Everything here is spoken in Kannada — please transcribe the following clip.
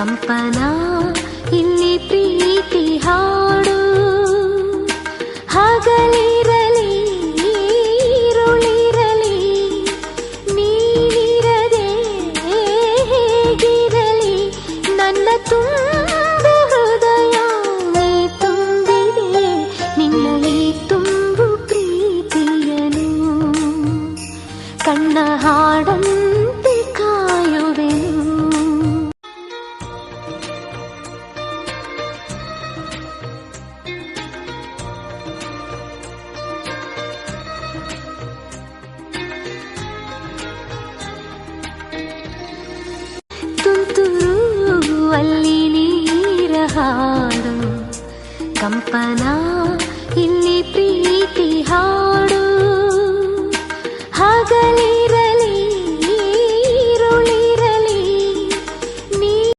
ಕಂಪನ ಇಲ್ಲಿ ಪ್ರೀತಿ ಹಾಡು ಹಗಲಿರಲಿ ಈರುಳಿರಲಿ ನೀನಿರದೆ ಹೇಗಿರಲಿ ನನ್ನ ತುಂಬು ಹೃದಯ ನೀ ತುಂಬಿದೆ ನಿನ್ನಲ್ಲಿ ತುಂಬು ಪ್ರೀತಿಯನು ಕಣ್ಣ ಹಾಡಂತೆ ಕಾಯುವೆನು. ತುಂತುರು ಅಲ್ಲಿ ನೀರ ಹಾಡು ಕಂಪನ ಇಲ್ಲಿ ಪ್ರೀತಿ ಹಾಡು ಹಗಲಿ